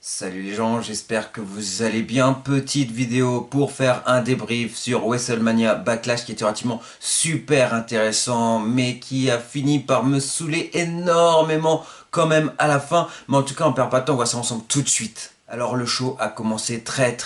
Salut les gens, j'espère que vous allez bien. Petite vidéo pour faire un débrief sur WrestleMania Backlash qui était relativement super intéressant mais qui a fini par me saouler énormément quand même à la fin. Mais en tout cas on perd pas de temps, on voit ça ensemble tout de suite. Alors le show a commencé très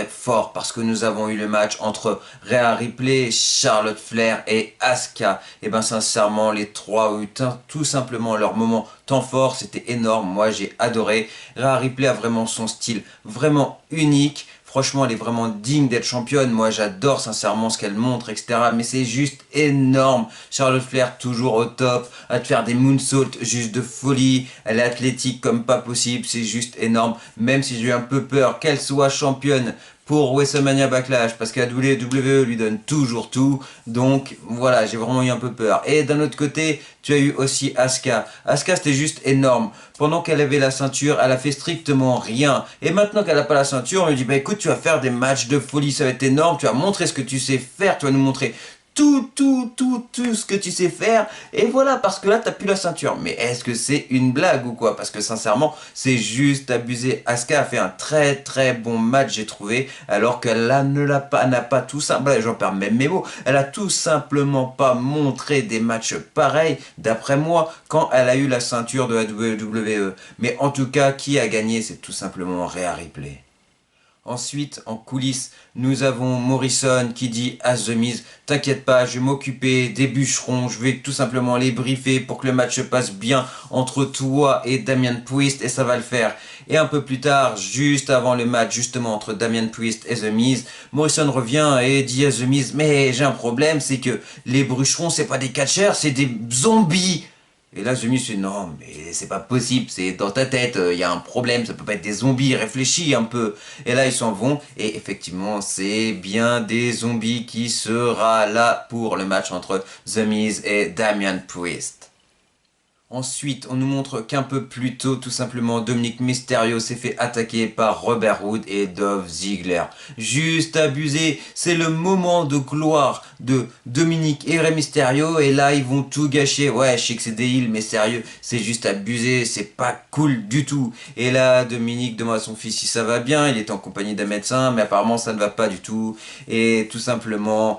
fort parce que nous avons eu le match entre Rhea Ripley, Charlotte Flair et Asuka. Et ben sincèrement les trois ont eu tout simplement leur moment temps fort, c'était énorme, moi j'ai adoré. Rhea Ripley a vraiment son style vraiment unique. Franchement, elle est vraiment digne d'être championne. Moi, j'adore sincèrement ce qu'elle montre, etc. Mais c'est juste énorme. Charlotte Flair, toujours au top. À te faire des moonsaults, juste de folie. Elle est athlétique comme pas possible. C'est juste énorme. Même si j'ai eu un peu peur qu'elle soit championne pour WrestleMania Backlash, parce que la WWE lui donne toujours tout, donc voilà, j'ai vraiment eu un peu peur. Et d'un autre côté, tu as eu aussi Asuka. Asuka, c'était juste énorme. Pendant qu'elle avait la ceinture, elle a fait strictement rien. Et maintenant qu'elle n'a pas la ceinture, on lui dit, bah écoute, tu vas faire des matchs de folie, ça va être énorme, tu vas montrer ce que tu sais faire, tu vas nous montrer tout ce que tu sais faire, et voilà, parce que là, t'as plus la ceinture. Mais est-ce que c'est une blague ou quoi? Parce que sincèrement, c'est juste abusé. Asuka a fait un très bon match, j'ai trouvé, alors qu'elle n'a pas tout simplement, j'en perds même mes mots, elle a tout simplement pas montré des matchs pareils, d'après moi, quand elle a eu la ceinture de la WWE. Mais en tout cas, qui a gagné, c'est tout simplement Rhea Ripley. Ensuite, en coulisses, nous avons Morrison qui dit à The Miz, t'inquiète pas, je vais m'occuper des bûcherons, je vais tout simplement les briefer pour que le match se passe bien entre toi et Damian Priest, et ça va le faire. Et un peu plus tard, juste avant le match justement entre Damian Priest et The Miz, Morrison revient et dit à The Miz, mais j'ai un problème, c'est que les bûcherons c'est pas des catcheurs, c'est des zombies. Et là, je me suis dit, non, mais c'est pas possible, c'est dans ta tête, il y a un problème, ça peut pas être des zombies, réfléchis un peu. Et là, ils s'en vont, et effectivement, c'est bien des zombies qui sera là pour le match entre The Miz et Damian Priest. Ensuite, on nous montre qu'un peu plus tôt, tout simplement, Dominic Mysterio s'est fait attaquer par Robert Roode et Dolph Ziggler. Juste abusé, c'est le moment de gloire de Dominic et Rey Mysterio, et là, ils vont tout gâcher. Ouais, je sais que c'est des heels, mais sérieux, c'est juste abusé, c'est pas cool du tout. Et là, Dominic demande à son fils si ça va bien, il est en compagnie d'un médecin, mais apparemment ça ne va pas du tout. Et tout simplement,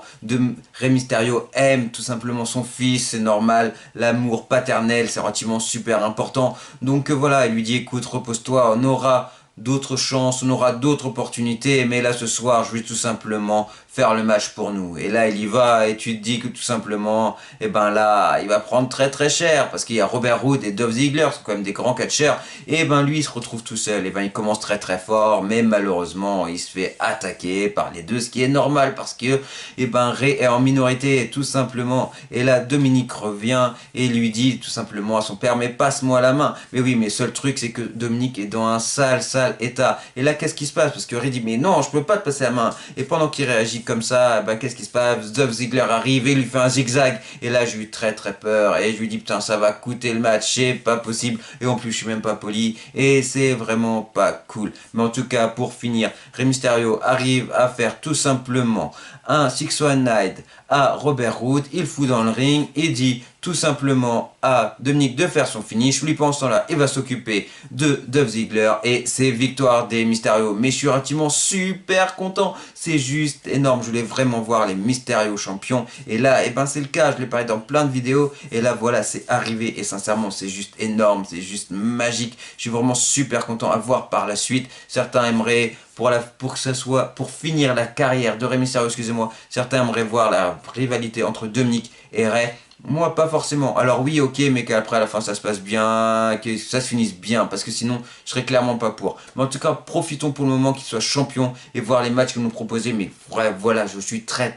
Rey Mysterio aime tout simplement son fils, c'est normal, l'amour paternel, c'est relativement super important. Donc voilà, il lui dit écoute, repose-toi, on aura d'autres chances, on aura d'autres opportunités, mais là ce soir, je vais tout simplement faire le match pour nous. Et là, il y va, et tu te dis que tout simplement, et ben là, il va prendre très cher, parce qu'il y a Robert Roode et Dolph Ziggler, c'est quand même des grands catcheurs, et ben lui, il se retrouve tout seul, et ben il commence très fort, mais malheureusement, il se fait attaquer par les deux, ce qui est normal, parce que, et ben Ray est en minorité, tout simplement, et là, Dominique revient, et lui dit tout simplement à son père, mais passe-moi la main. Mais oui, mais seul truc, c'est que Dominique est dans un sale état. Et là, qu'est-ce qui se passe? Parce que Ray dit, mais non, je peux pas te passer la main. Et pendant qu'il réagit comme ça, bah, qu'est-ce qui se passe? Dolph Ziggler arrive et lui fait un zigzag. Et là, j'ai eu très peur. Et je lui dis, putain, ça va coûter le match, c'est pas possible. Et en plus, je suis même pas poli. Et c'est vraiment pas cool. Mais en tout cas, pour finir, Rey Mysterio arrive à faire tout simplement un 619 à Robert Roode. Il fout dans le ring et dit tout simplement à Dominic de faire son finish. Lui pensant là, il va s'occuper de Dolph Ziggler et c'est victoire des Mysterio. Mais je suis relativement super content. C'est juste énorme. Je voulais vraiment voir les Mysterio champions. Et là, et ben c'est le cas. Je l'ai parlé dans plein de vidéos. Et là, voilà, c'est arrivé. Et sincèrement, c'est juste énorme. C'est juste magique. Je suis vraiment super content à voir par la suite. Certains aimeraient pour que ça soit pour finir la carrière de Rey Mysterio, excusez-moi. Certains aimeraient voir la rivalité entre Dominic et Rey. Moi, pas forcément. Alors oui, ok, mais qu'après, à la fin, ça se passe bien, que ça se finisse bien, parce que sinon, je serais clairement pas pour. Mais en tout cas, profitons pour le moment qu'il soit champion et voir les matchs qu'ils nous proposaient. Mais voilà, je suis très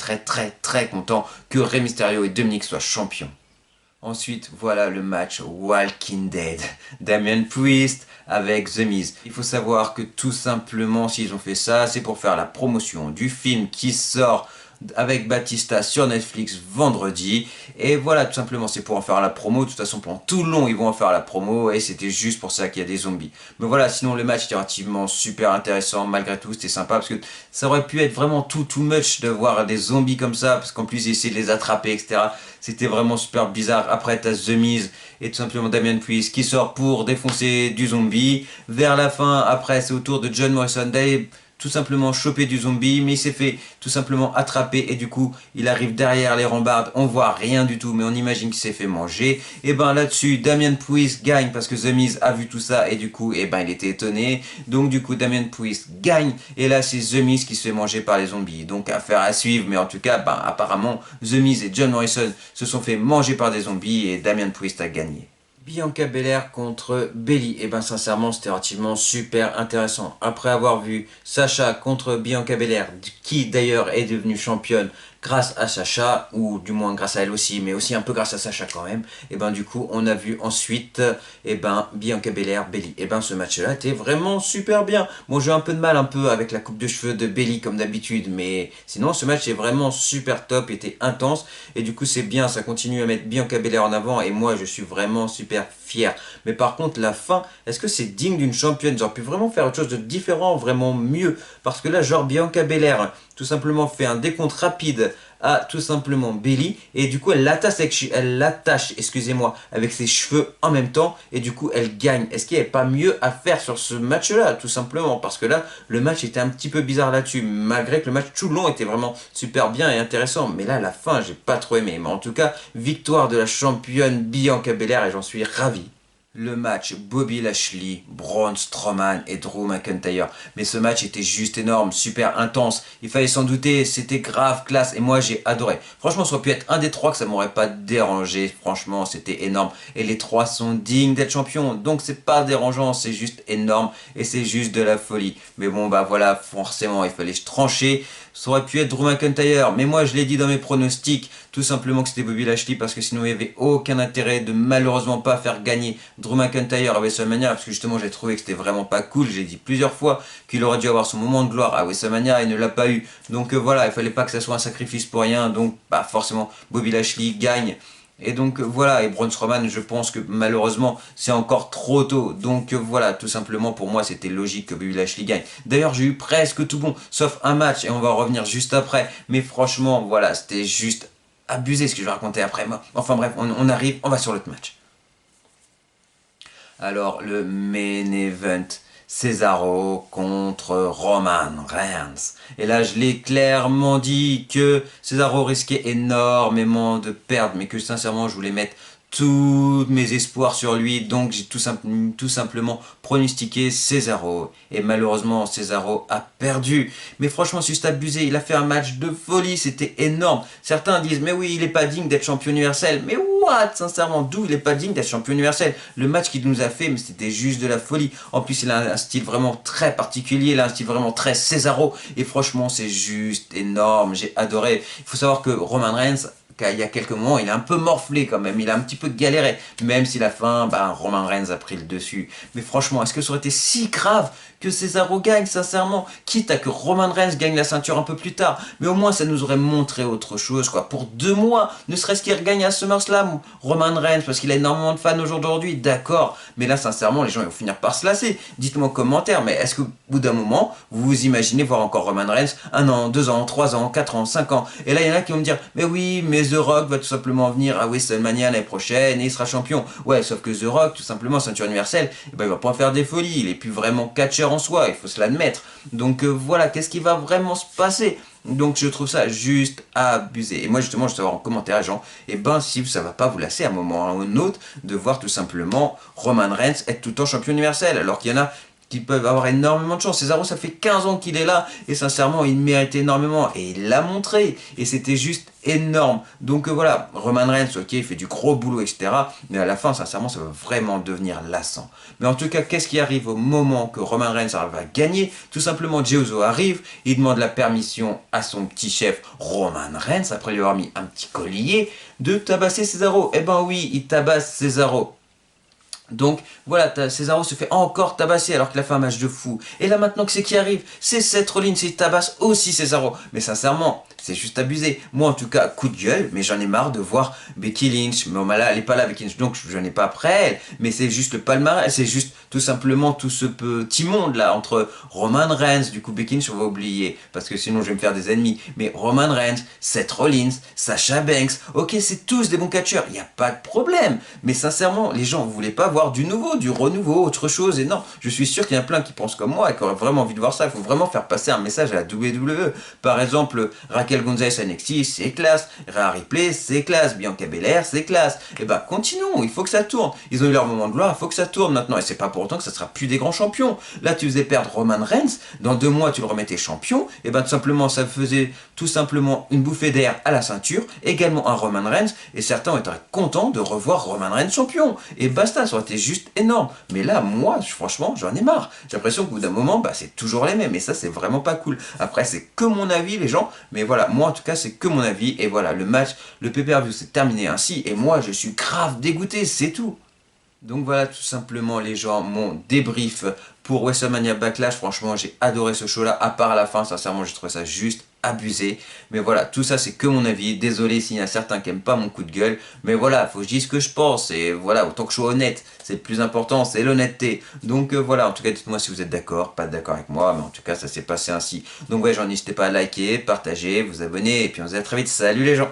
content que Rey Mysterio et Dominic soient champions. Ensuite, voilà le match Walking Dead. Damian Priest avec The Miz. Il faut savoir que tout simplement, s'ils ont fait ça, c'est pour faire la promotion du film qui sort avec Batista sur Netflix vendredi. Et voilà, tout simplement, c'est pour en faire la promo. De toute façon, pendant tout le long, ils vont en faire la promo. Et c'était juste pour ça qu'il y a des zombies. Mais voilà, sinon, le match était relativement super intéressant. Malgré tout, c'était sympa parce que ça aurait pu être vraiment too much de voir des zombies comme ça. Parce qu'en plus, ils essaient de les attraper, etc. C'était vraiment super bizarre. Après, t'as The Miz et tout simplement Damian Priest qui sort pour défoncer du zombie. Vers la fin, après, c'est au tour de John Morrison d'aller tout simplement choper du zombie, mais il s'est fait tout simplement attraper et du coup il arrive derrière les rambardes, on voit rien du tout mais on imagine qu'il s'est fait manger. Et ben là-dessus Damian Priest gagne parce que The Miz a vu tout ça et du coup et ben il était étonné, donc du coup Damian Priest gagne et là c'est The Miz qui se fait manger par les zombies, donc affaire à suivre, mais en tout cas ben apparemment The Miz et John Morrison se sont fait manger par des zombies et Damian Priest a gagné. Bianca Belair contre Bayley. Et ben sincèrement c'était relativement super intéressant. Après avoir vu Sasha contre Bianca Belair, qui d'ailleurs est devenue championne grâce à Sasha, ou du moins grâce à elle aussi, mais aussi un peu grâce à Sasha quand même, et ben du coup on a vu ensuite et ben Bianca Belair, Bayley. Et ben ce match-là était vraiment super bien. Bon j'ai un peu de mal un peu avec la coupe de cheveux de Bayley comme d'habitude, mais sinon ce match est vraiment super top, était intense, et du coup c'est bien, ça continue à mettre Bianca Belair en avant, et moi je suis vraiment super fier. Mais par contre la fin, est-ce que c'est digne d'une championne? Ils auraient pu vraiment faire autre chose de différent, vraiment mieux, parce que là genre Bianca Belair tout simplement fait un décompte rapide à tout simplement Bayley et du coup elle l'attache, excusez-moi, avec ses cheveux en même temps et du coup elle gagne. Est-ce qu'il n'y avait pas mieux à faire sur ce match-là, tout simplement, parce que là le match était un petit peu bizarre là-dessus, malgré que le match tout le long était vraiment super bien et intéressant, mais là à la fin j'ai pas trop aimé. Mais en tout cas victoire de la championne Bianca Belair et j'en suis ravi. Le match Bobby Lashley, Braun Strowman et Drew McIntyre. Mais ce match était juste énorme, super intense. Il fallait s'en douter, c'était grave classe et moi j'ai adoré. Franchement, ça aurait pu être un des trois que ça m'aurait pas dérangé. Franchement, c'était énorme. Et les trois sont dignes d'être champions. Donc c'est pas dérangeant, c'est juste énorme et c'est juste de la folie. Mais bon, bah voilà, forcément, il fallait se trancher. Ça aurait pu être Drew McIntyre, mais moi je l'ai dit dans mes pronostics, tout simplement que c'était Bobby Lashley parce que sinon il n'y avait aucun intérêt de malheureusement pas faire gagner Drew McIntyre à WrestleMania parce que justement j'ai trouvé que c'était vraiment pas cool. J'ai dit plusieurs fois qu'il aurait dû avoir son moment de gloire à WrestleMania et il ne l'a pas eu. Donc voilà, il fallait pas que ça soit un sacrifice pour rien. Donc bah forcément Bobby Lashley gagne. Et donc voilà, et Braun Strowman, je pense que malheureusement c'est encore trop tôt. Donc voilà, tout simplement pour moi c'était logique que Bobby Lashley gagne. D'ailleurs j'ai eu presque tout bon, sauf un match et on va en revenir juste après. Mais franchement voilà, c'était juste abusé ce que je vais raconter après. Enfin bref, on arrive, on va sur l'autre match. Alors le main event, Cesaro contre Roman Reigns. Et là, je l'ai clairement dit que Cesaro risquait énormément de perdre, mais que sincèrement, je voulais mettre tous mes espoirs sur lui, donc j'ai tout simplement pronostiqué Cesaro. Et malheureusement, Cesaro a perdu. Mais franchement, c'est juste abusé. Il a fait un match de folie, c'était énorme. Certains disent, mais oui, il n'est pas digne d'être champion universel. Mais what? Sincèrement, d'où il n'est pas digne d'être champion universel? Le match qu'il nous a fait, mais c'était juste de la folie. En plus, il a un style vraiment très particulier, il a un style vraiment très Cesaro. Et franchement, c'est juste énorme. J'ai adoré. Il faut savoir que Roman Reigns, il y a quelques mois, il a un peu morflé quand même, il a un petit peu galéré, même si la fin, bah, Roman Reigns a pris le dessus. Mais franchement, est-ce que ça aurait été si grave que Cesaro gagne, sincèrement, quitte à que Roman Reigns gagne la ceinture un peu plus tard, mais au moins ça nous aurait montré autre chose, quoi. Pour 2 mois, ne serait-ce qu'il regagne à SummerSlam, Roman Reigns, parce qu'il a énormément de fans aujourd'hui, d'accord, mais là, sincèrement, les gens ils vont finir par se lasser. Dites-moi en commentaire, mais est-ce qu'au bout d'un moment, vous vous imaginez voir encore Roman Reigns 1 an, 2 ans, 3 ans, 4 ans, 5 ans, et là, il y en a qui vont me dire, mais oui, mais The Rock va tout simplement venir à WrestleMania l'année prochaine et il sera champion. Ouais, sauf que The Rock, tout simplement, ceinture universelle, eh ben, il va pas faire des folies, il est plus vraiment catcheur en soi, il faut se l'admettre. Donc voilà, qu'est-ce qui va vraiment se passer? Donc je trouve ça juste abusé. Et moi justement je veux savoir en commentaire les gens, et ben si ça va pas vous lasser à un moment ou à un autre de voir tout simplement Roman Reigns être tout le temps champion universel, alors qu'il y en a qui peuvent avoir énormément de chance. Cesaro, ça fait 15 ans qu'il est là, et sincèrement, il mérite énormément, et il l'a montré, et c'était juste énorme. Donc voilà, Roman Reigns, ok, il fait du gros boulot, etc., mais à la fin, sincèrement, ça va vraiment devenir lassant. Mais en tout cas, qu'est-ce qui arrive au moment que Roman Reigns va gagner? Tout simplement, Jey Uso arrive, il demande la permission à son petit chef Roman Reigns, après lui avoir mis un petit collier, de tabasser Cesaro. Eh ben oui, il tabasse Cesaro. Donc voilà, Cesaro se fait encore tabasser alors qu'il a fait un match de fou. Et là maintenant que c'est qui arrive, c'est Seth Rollins, il tabasse aussi Cesaro. Mais sincèrement, c'est juste abusé. Moi en tout cas, coup de gueule, mais j'en ai marre de voir Becky Lynch. Mais là, elle est pas là Becky Lynch, donc je n'ai pas après elle. Mais c'est juste le palmarès, c'est juste tout simplement tout ce petit monde là entre Roman Reigns, du coup Becky Lynch on va oublier, parce que sinon je vais me faire des ennemis. Mais Roman Reigns, Seth Rollins, Sasha Banks, ok c'est tous des bons catcheurs, il n'y a pas de problème. Mais sincèrement, les gens, vous voulez pas voir du nouveau, du renouveau, autre chose. Et non, je suis sûr qu'il y en a plein qui pensent comme moi et qui auraient vraiment envie de voir ça. Il faut vraiment faire passer un message à la WWE. Par exemple, Raquel Gonzalez à NXT, c'est classe. Rhea Ripley, c'est classe. Bianca Belair, c'est classe. Et bah, continuons, il faut que ça tourne. Ils ont eu leur moment de gloire, il faut que ça tourne maintenant. Et c'est pas pour autant que ça sera plus des grands champions. Là, tu faisais perdre Roman Reigns. Dans 2 mois, tu le remettais champion. Et ben, tout simplement, ça faisait tout simplement une bouffée d'air à la ceinture. Également un Roman Reigns. Et certains ont été contents de revoir Roman Reigns champion. Et basta, ça aurait été juste énorme. Mais là, moi, franchement, j'en ai marre. J'ai l'impression qu'au bout d'un moment, bah, c'est toujours les mêmes. Et ça, c'est vraiment pas cool. Après, c'est que mon avis, les gens. Mais voilà, moi, en tout cas, c'est que mon avis. Et voilà, le match, le pay-per-view s'est terminé ainsi. Et moi, je suis grave dégoûté, c'est tout. Donc voilà tout simplement les gens, mon débrief pour WrestleMania Backlash. Franchement j'ai adoré ce show là, à part à la fin, sincèrement j'ai trouvé ça juste abusé. Mais voilà, tout ça c'est que mon avis, désolé s'il y en a certains qui aiment pas mon coup de gueule. Mais voilà, faut que je dise ce que je pense et voilà, autant que je sois honnête, c'est le plus important, c'est l'honnêteté. Donc voilà, en tout cas dites-moi si vous êtes d'accord, pas d'accord avec moi, mais en tout cas ça s'est passé ainsi. Donc ouais, n'hésitez pas à liker, partager, vous abonner et puis on se dit à très vite, salut les gens.